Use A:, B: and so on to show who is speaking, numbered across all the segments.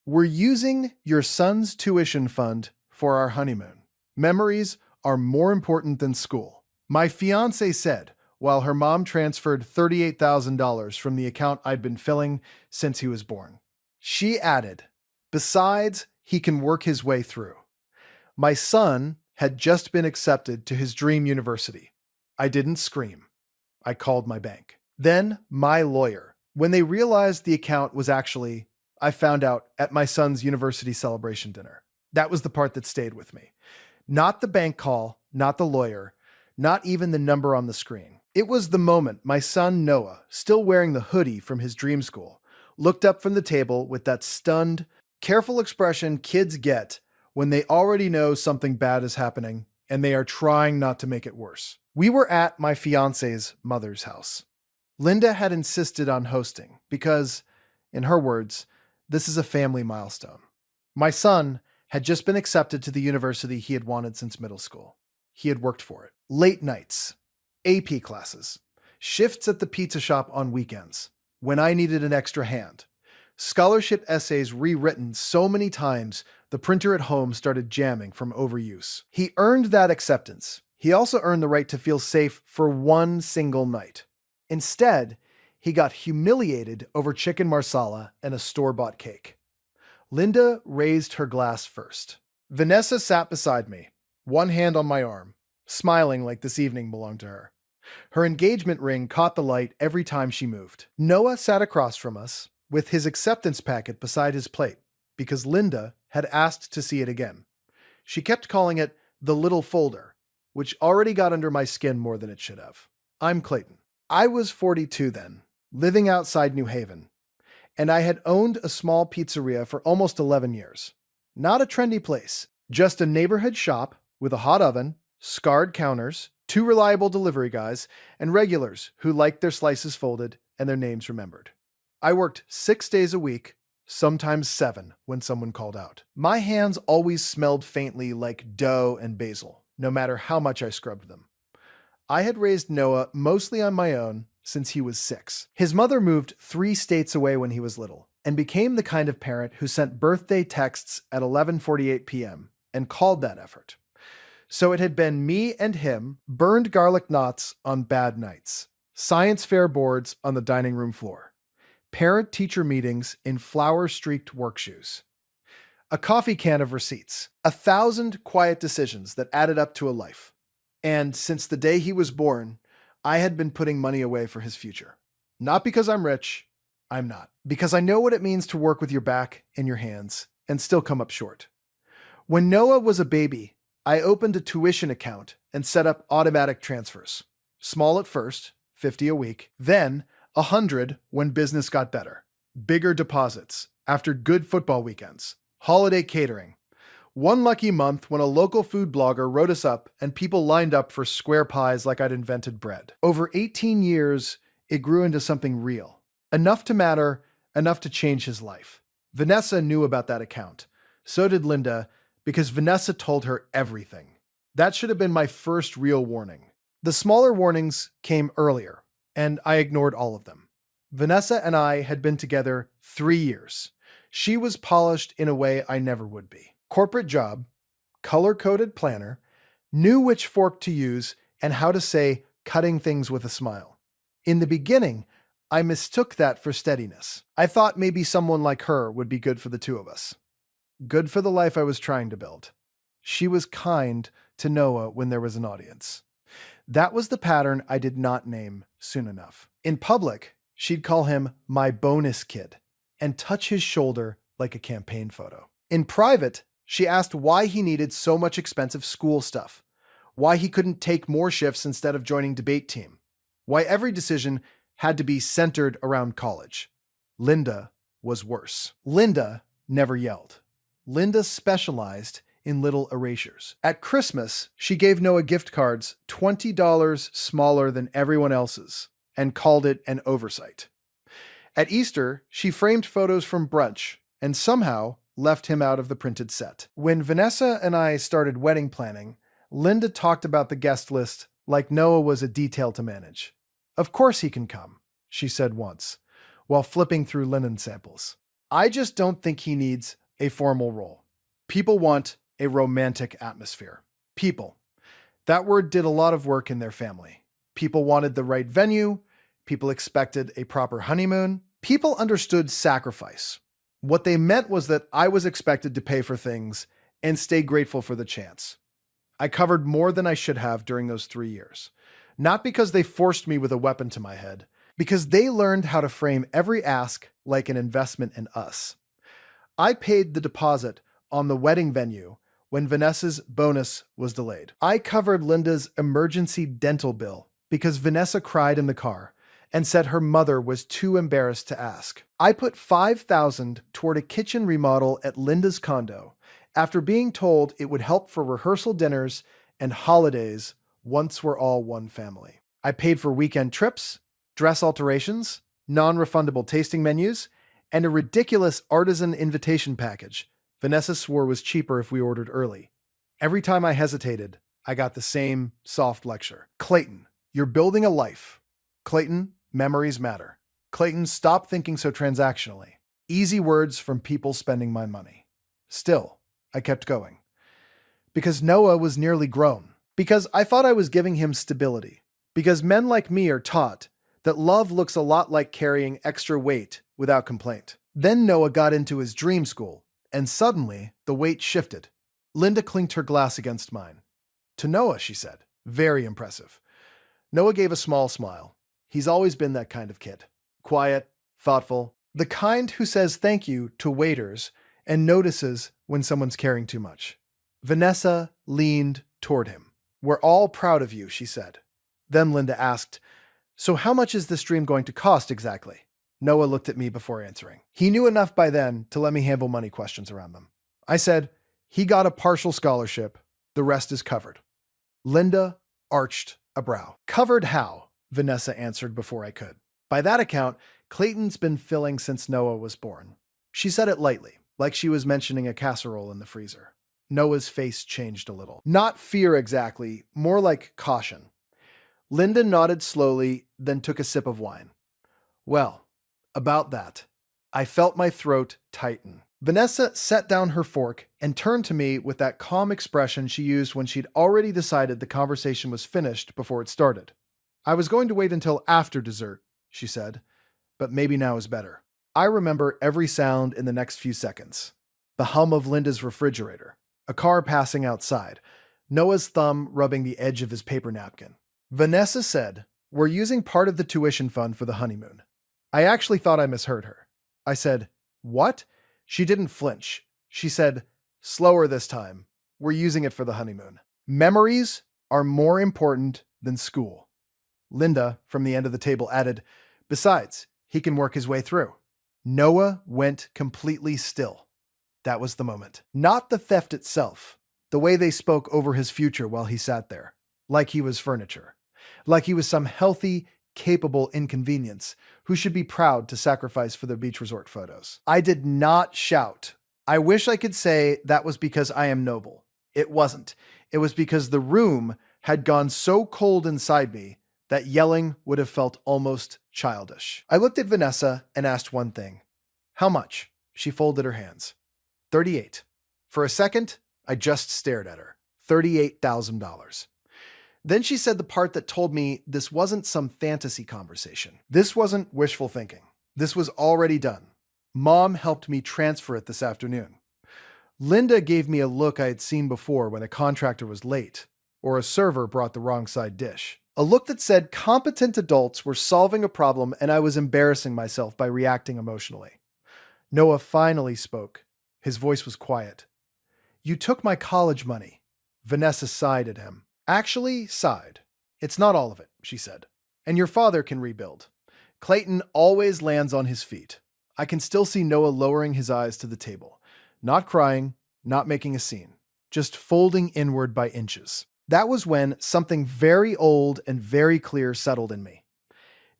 A: We're using your son's tuition fund for our honeymoon. Memories are more important than school. My fiance said while her mom transferred $38,000 from the account I'd been filling since he was born. She added, besides, he can work his way through. My son had just been accepted to his dream university. I didn't scream. I called my bank. Then my lawyer. When they realized the account was actually, I found out at my son's university celebration dinner. That was the part that stayed with me. Not the bank call, not the lawyer, not even the number on the screen. It was the moment my son Noah, still wearing the hoodie from his dream school, looked up from the table with that stunned, careful expression kids get when they already know something bad is happening and they are trying not to make it worse. We were at my fiance's mother's house. Linda had insisted on hosting because, in her words, this is a family milestone. My son had just been accepted to the university he had wanted since middle school. He had worked for it. Late nights, AP classes, shifts at the pizza shop on weekends, when I needed an extra hand, scholarship essays rewritten so many times the printer at home started jamming from overuse. He earned that acceptance. He also earned the right to feel safe for one single night. Instead, he got humiliated over chicken marsala and a store-bought cake. Linda raised her glass first. Vanessa sat beside me, one hand on my arm, smiling like this evening belonged to her. Her engagement ring caught the light every time she moved. Noah sat across from us, with his acceptance packet beside his plate, because Linda had asked to see it again. She kept calling it the little folder, which already got under my skin more than it should have. I'm Clayton. I was 42 then, living outside New Haven, and I had owned a small pizzeria for almost 11 years. Not a trendy place, just a neighborhood shop with a hot oven, scarred counters, 2 reliable delivery guys, and regulars who liked their slices folded and their names remembered. I worked 6 days a week, sometimes 7 when someone called out. My hands always smelled faintly like dough and basil, no matter how much I scrubbed them. I had raised Noah mostly on my own since he was 6. His mother moved 3 states away when he was little and became the kind of parent who sent birthday texts at 11:48 p.m. and called that effort. So it had been me and him, burned garlic knots on bad nights, science fair boards on the dining room floor, parent-teacher meetings in flower-streaked work shoes, a coffee can of receipts, 1,000 quiet decisions that added up to a life. And since the day he was born, I had been putting money away for his future. Not because I'm rich, I'm not. Because I know what it means to work with your back and your hands and still come up short. When Noah was a baby, I opened a tuition account and set up automatic transfers. Small at first, 50 a week, then 100 when business got better. Bigger deposits after good football weekends, holiday catering. One lucky month when a local food blogger wrote us up and people lined up for square pies like I'd invented bread. Over 18 years, it grew into something real. Enough to matter, enough to change his life. Vanessa knew about that account. So did Linda, because Vanessa told her everything. That should have been my first real warning. The smaller warnings came earlier, and I ignored all of them. Vanessa and I had been together 3 years. She was polished in a way I never would be. Corporate job, color-coded planner, knew which fork to use and how to say cutting things with a smile. In the beginning, I mistook that for steadiness. I thought maybe someone like her would be good for the two of us. Good for the life I was trying to build. She was kind to Noah when there was an audience. That was the pattern I did not name soon enough. In public, she'd call him my bonus kid and touch his shoulder like a campaign photo. In private, she asked why he needed so much expensive school stuff, why he couldn't take more shifts instead of joining debate team, why every decision had to be centered around college. Linda was worse. Linda never yelled. Linda specialized in little erasures. At Christmas, she gave Noah gift cards $20 smaller than everyone else's and called it an oversight. At Easter, she framed photos from brunch and somehow left him out of the printed set. When Vanessa and I started wedding planning, Linda talked about the guest list like Noah was a detail to manage. Of course he can come, she said once, while flipping through linen samples. I just don't think he needs a formal role. People want a romantic atmosphere. People. That word did a lot of work in their family. People wanted the right venue. People expected a proper honeymoon. People understood sacrifice. What they meant was that I was expected to pay for things and stay grateful for the chance. I covered more than I should have during those 3 years. Not because they forced me with a weapon to my head, because they learned how to frame every ask like an investment in us. I paid the deposit on the wedding venue when Vanessa's bonus was delayed. I covered Linda's emergency dental bill because Vanessa cried in the car and said her mother was too embarrassed to ask. I put $5,000 toward a kitchen remodel at Linda's condo after being told it would help for rehearsal dinners and holidays once we're all one family. I paid for weekend trips, dress alterations, non-refundable tasting menus, and a ridiculous artisan invitation package Vanessa swore was cheaper if we ordered early. Every time I hesitated, I got the same soft lecture. Clayton, you're building a life. Clayton, memories matter. Clayton, stop thinking so transactionally. Easy words from people spending my money. Still, I kept going. Because Noah was nearly grown. Because I thought I was giving him stability. Because men like me are taught that love looks a lot like carrying extra weight without complaint. Then Noah got into his dream school, and suddenly the weight shifted. Linda clinked her glass against mine. To Noah, she said. Very impressive. Noah gave a small smile. He's always been that kind of kid. Quiet, thoughtful, the kind who says thank you to waiters and notices when someone's caring too much. Vanessa leaned toward him. We're all proud of you, she said. Then Linda asked, so how much is this dream going to cost exactly? Noah looked at me before answering. He knew enough by then to let me handle money questions around them. I said, he got a partial scholarship. The rest is covered. Linda arched a brow. Covered how? Vanessa answered before I could. By that account, Clayton's been filling since Noah was born. She said it lightly, like she was mentioning a casserole in the freezer. Noah's face changed a little. Not fear exactly, more like caution. Linda nodded slowly, then took a sip of wine. Well, about that. I felt my throat tighten. Vanessa set down her fork and turned to me with that calm expression she used when she'd already decided the conversation was finished before it started. I was going to wait until after dessert, she said, but maybe now is better. I remember every sound in the next few seconds. The hum of Linda's refrigerator, a car passing outside, Noah's thumb rubbing the edge of his paper napkin. Vanessa said, we're using part of the tuition fund for the honeymoon. I actually thought I misheard her. I said, what? She didn't flinch. She said, slower this time. We're using it for the honeymoon. Memories are more important than school. Linda, from the end of the table, added, besides, he can work his way through. Noah went completely still. That was the moment. Not the theft itself, the way they spoke over his future while he sat there, like he was furniture, like he was some healthy, capable inconvenience who should be proud to sacrifice for the beach resort photos. I did not shout. I wish I could say that was because I am noble. It wasn't. It was because the room had gone so cold inside me that yelling would have felt almost childish. I looked at Vanessa and asked one thing. How much? She folded her hands. 38. For a second, I just stared at her. $38,000. Then she said the part that told me this wasn't some fantasy conversation. This wasn't wishful thinking. This was already done. Mom helped me transfer it this afternoon. Linda gave me a look I had seen before when a contractor was late, or a server brought the wrong side dish. A look that said competent adults were solving a problem and I was embarrassing myself by reacting emotionally. Noah finally spoke. His voice was quiet. You took my college money. Vanessa sighed at him. Actually, sighed. It's not all of it, she said. And your father can rebuild. Clayton always lands on his feet. I can still see Noah lowering his eyes to the table. Not crying, not making a scene. Just folding inward by inches. That was when something very old and very clear settled in me.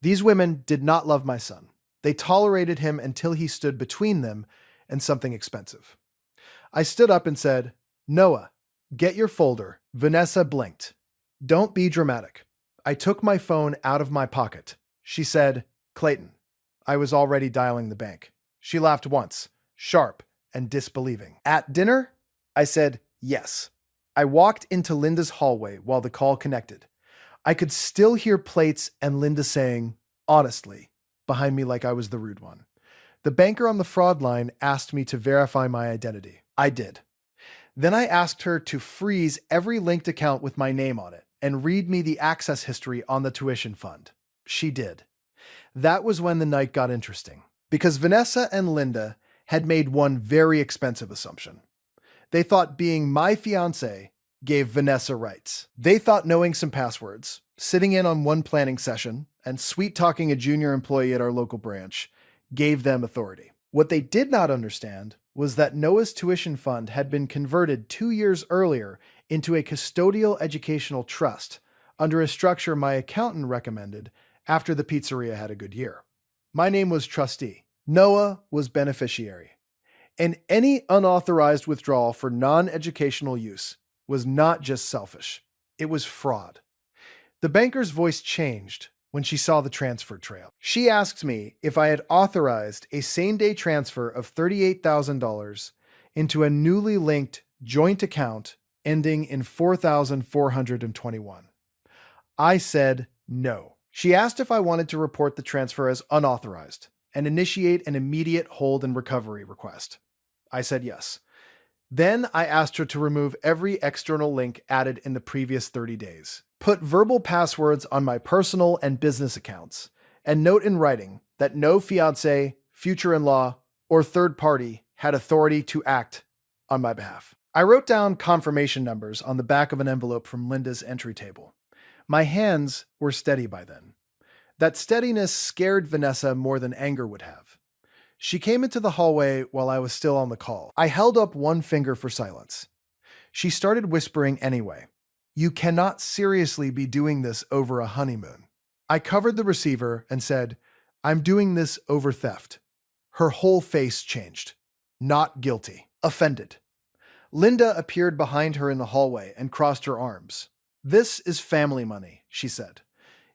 A: These women did not love my son. They tolerated him until he stood between them and something expensive. I stood up and said, Noah, get your folder. Vanessa blinked. Don't be dramatic. I took my phone out of my pocket. She said, Clayton. I was already dialing the bank. She laughed once, sharp and disbelieving. At dinner? I said, yes. I walked into Linda's hallway while the call connected. I could still hear plates and Linda saying, honestly, behind me like I was the rude one. The banker on the fraud line asked me to verify my identity. I did. Then I asked her to freeze every linked account with my name on it and read me the access history on the tuition fund. She did. That was when the night got interesting, because Vanessa and Linda had made one very expensive assumption. They thought being my fiancé gave Vanessa rights. They thought knowing some passwords, sitting in on one planning session, and sweet-talking a junior employee at our local branch gave them authority. What they did not understand was that Noah's tuition fund had been converted 2 years earlier into a custodial educational trust under a structure my accountant recommended after the pizzeria had a good year. My name was trustee. Noah was beneficiary. And any unauthorized withdrawal for non-educational use was not just selfish. It was fraud. The banker's voice changed when she saw the transfer trail. She asked me if I had authorized a same-day transfer of $38,000 into a newly linked joint account ending in 4,421. I said no. She asked if I wanted to report the transfer as unauthorized and initiate an immediate hold and recovery request. I said yes. Then I asked her to remove every external link added in the previous 30 days, put verbal passwords on my personal and business accounts, and note in writing that no fiancé, future-in-law, or third party had authority to act on my behalf. I wrote down confirmation numbers on the back of an envelope from Linda's entry table. My hands were steady by then. That steadiness scared Vanessa more than anger would have. She came into the hallway while I was still on the call. I held up one finger for silence. She started whispering anyway. You cannot seriously be doing this over a honeymoon. I covered the receiver and said, I'm doing this over theft. Her whole face changed. Not guilty. Offended. Linda appeared behind her in the hallway and crossed her arms. This is family money, she said.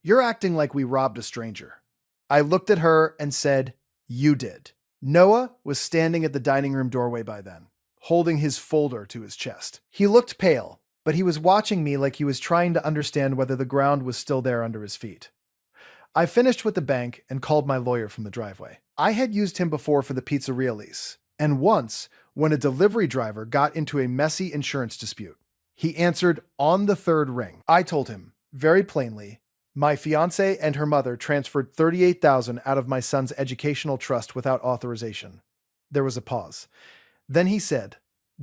A: You're acting like we robbed a stranger. I looked at her and said, you did. Noah was standing at the dining room doorway by then, holding his folder to his chest. He looked pale, but he was watching me like he was trying to understand whether the ground was still there under his feet. I finished with the bank and called my lawyer from the driveway. I had used him before for the pizzeria lease, and once when a delivery driver got into a messy insurance dispute. He answered on the third ring. I told him, very plainly, my fiancée and her mother transferred $38,000 out of my son's educational trust without authorization. There was a pause. Then he said,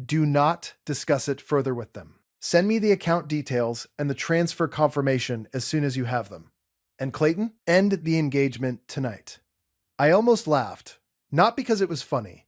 A: do not discuss it further with them. Send me the account details and the transfer confirmation as soon as you have them. And Clayton, end the engagement tonight. I almost laughed, not because it was funny,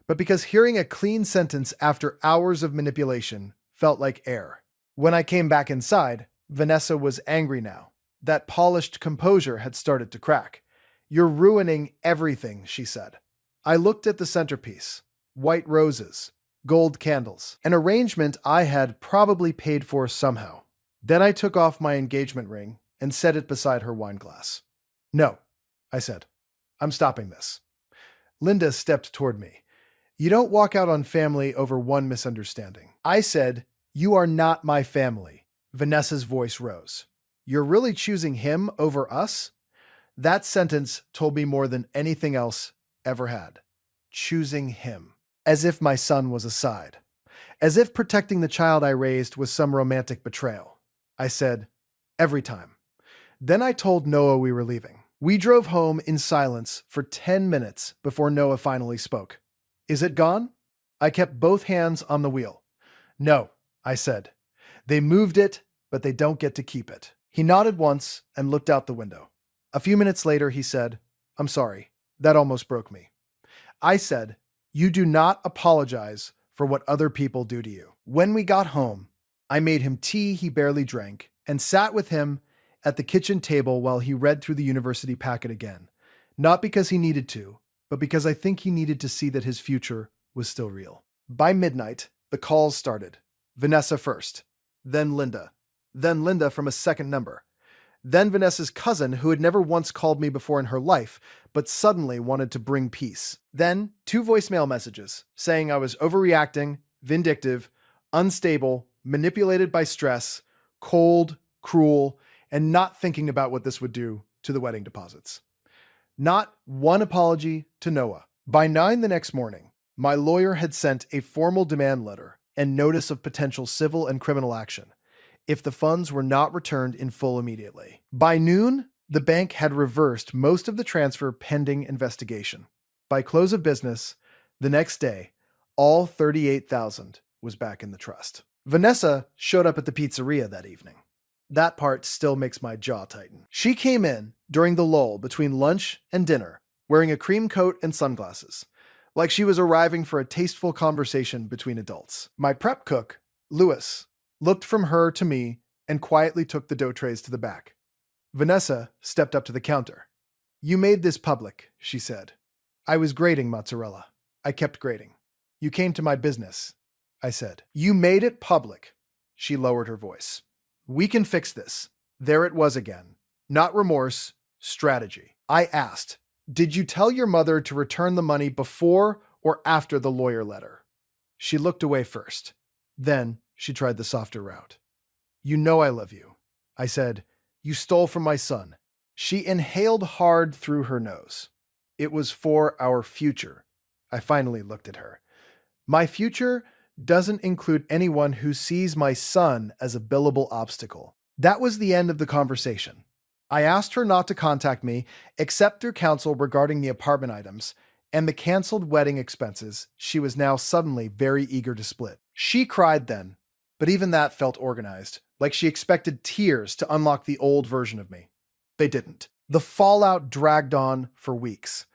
A: but because hearing a clean sentence after hours of manipulation felt like air. When I came back inside, Vanessa was angry now. That polished composure had started to crack. You're ruining everything, she said. I looked at the centerpiece. White roses, gold candles, an arrangement I had probably paid for somehow. Then I took off my engagement ring and set it beside her wine glass. No, I said. I'm stopping this. Linda stepped toward me. You don't walk out on family over one misunderstanding. I said, you are not my family. Vanessa's voice rose. You're really choosing him over us? That sentence told me more than anything else ever had. Choosing him. As if my son was a side. As if protecting the child I raised was some romantic betrayal. I said, every time. Then I told Noah we were leaving. We drove home in silence for 10 minutes before Noah finally spoke. Is it gone? I kept both hands on the wheel. No, I said. They moved it, but they don't get to keep it. He nodded once and looked out the window. A few minutes later, he said, I'm sorry. That almost broke me. I said, you do not apologize for what other people do to you. When we got home, I made him tea he barely drank and sat with him at the kitchen table while he read through the university packet again. Not because he needed to, but because I think he needed to see that his future was still real. By midnight, the calls started. Vanessa first, then Linda from a second number, then Vanessa's cousin who had never once called me before in her life, but suddenly wanted to bring peace. Then, 2 voicemail messages saying I was overreacting, vindictive, unstable, manipulated by stress, cold, cruel, and not thinking about what this would do to the wedding deposits. Not one apology to Noah. By 9 the next morning, my lawyer had sent a formal demand letter and notice of potential civil and criminal action if the funds were not returned in full immediately. By noon, the bank had reversed most of the transfer pending investigation. By close of business, the next day, all $38,000 was back in the trust. Vanessa showed up at the pizzeria that evening. That part still makes my jaw tighten. She came in during the lull between lunch and dinner, wearing a cream coat and sunglasses, like she was arriving for a tasteful conversation between adults. My prep cook, Louis, looked from her to me and quietly took the dough trays to the back. Vanessa stepped up to the counter. "You made this public," she said. "I was grating mozzarella. I kept grating. You came to my business," I said. "You made it public." She lowered her voice. "We can fix this." There it was again. Not remorse, strategy. I asked, "Did you tell your mother to return the money before or after the lawyer letter?" She looked away first. Then she tried the softer route. "You know I love you." I said, "You stole from my son." She inhaled hard through her nose. "It was for our future." I finally looked at her. "My future doesn't include anyone who sees my son as a billable obstacle." That was the end of the conversation. I asked her not to contact me except through counsel regarding the apartment items and the canceled wedding expenses she was now suddenly very eager to split. She cried then, but even that felt organized, like she expected tears to unlock the old version of me. They didn't. The fallout dragged on for weeks.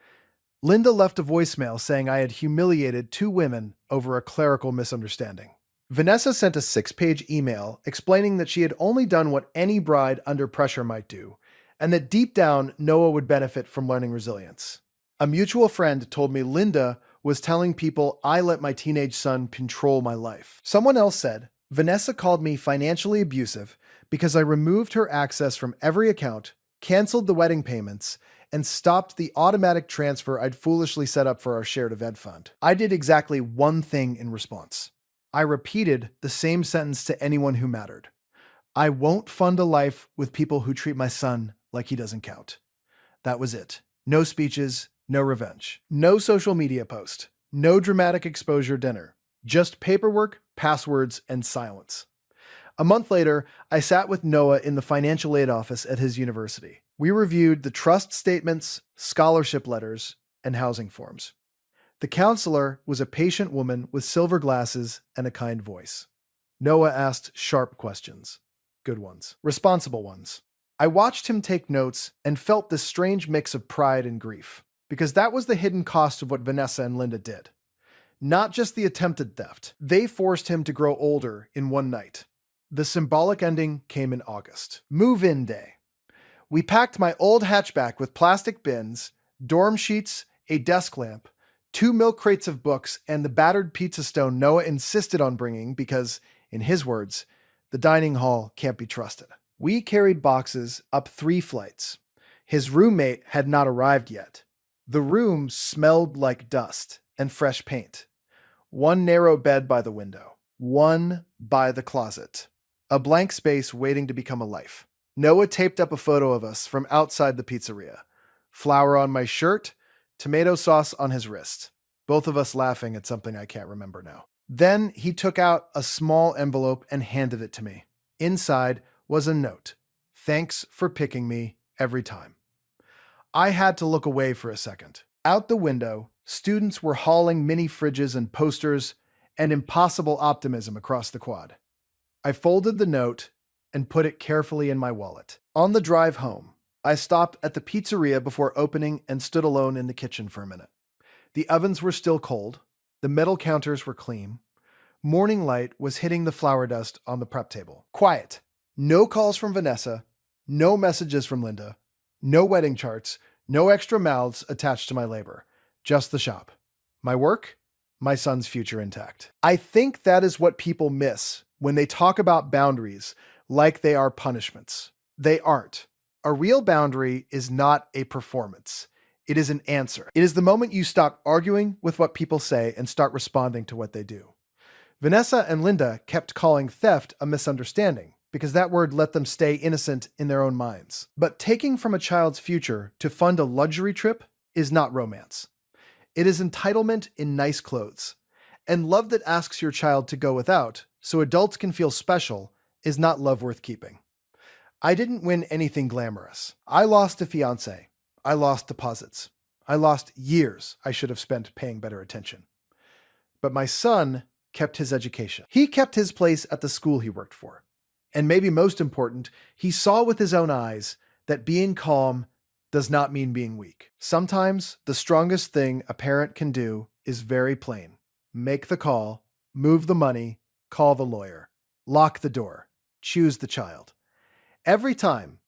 A: Linda left a voicemail saying I had humiliated 2 women over a clerical misunderstanding. Vanessa sent a 6-page email explaining that she had only done what any bride under pressure might do, and that deep down, Noah would benefit from learning resilience. A mutual friend told me Linda was telling people I let my teenage son control my life. Someone else said, Vanessa called me financially abusive because I removed her access from every account, canceled the wedding payments, and stopped the automatic transfer I'd foolishly set up for our shared event fund. I did exactly one thing in response. I repeated the same sentence to anyone who mattered. I won't fund a life with people who treat my son like he doesn't count. That was it. No speeches, no revenge. No social media post. No dramatic exposure dinner. Just paperwork, passwords, and silence. A month later, I sat with Noah in the financial aid office at his university. We reviewed the trust statements, scholarship letters, and housing forms. The counselor was a patient woman with silver glasses and a kind voice. Noah asked sharp questions. Good ones. Responsible ones. I watched him take notes and felt this strange mix of pride and grief, because that was the hidden cost of what Vanessa and Linda did. Not just the attempted theft. They forced him to grow older in one night. The symbolic ending came in August. Move-in day. We packed my old hatchback with plastic bins, dorm sheets, a desk lamp, 2 milk crates of books, and the battered pizza stone Noah insisted on bringing because, in his words, the dining hall can't be trusted. We carried boxes up 3 flights. His roommate had not arrived yet. The room smelled like dust and fresh paint. 1 narrow bed by the window. 1 by the closet. A blank space waiting to become a life. Noah taped up a photo of us from outside the pizzeria. Flour on my shirt, tomato sauce on his wrist. Both of us laughing at something I can't remember now. Then he took out a small envelope and handed it to me. Inside was a note. Thanks for picking me every time. I had to look away for a second. Out the window, students were hauling mini fridges and posters and impossible optimism across the quad. I folded the note and put it carefully in my wallet. On the drive home, I stopped at the pizzeria before opening and stood alone in the kitchen for a minute. The ovens were still cold. The metal counters were clean. Morning light was hitting the flour dust on the prep table. Quiet. No calls from Vanessa. No messages from Linda. No wedding charts. No extra mouths attached to my labor. Just the shop. My work, my son's future intact. I think that is what people miss when they talk about boundaries like they are punishments. They aren't. A real boundary is not a performance. It is an answer. It is the moment you stop arguing with what people say and start responding to what they do. Vanessa and Linda kept calling theft a misunderstanding because that word let them stay innocent in their own minds. But taking from a child's future to fund a luxury trip is not romance. It is entitlement in nice clothes. And love that asks your child to go without so adults can feel special is not love worth keeping. I didn't win anything glamorous. I lost a fiance. I lost deposits. I lost years I should have spent paying better attention. But my son kept his education. He kept his place at the school he worked for. And maybe most important, he saw with his own eyes that being calm does not mean being weak. Sometimes the strongest thing a parent can do is very plain. Make the call, move the money, call the lawyer, lock the door, choose the child. Every time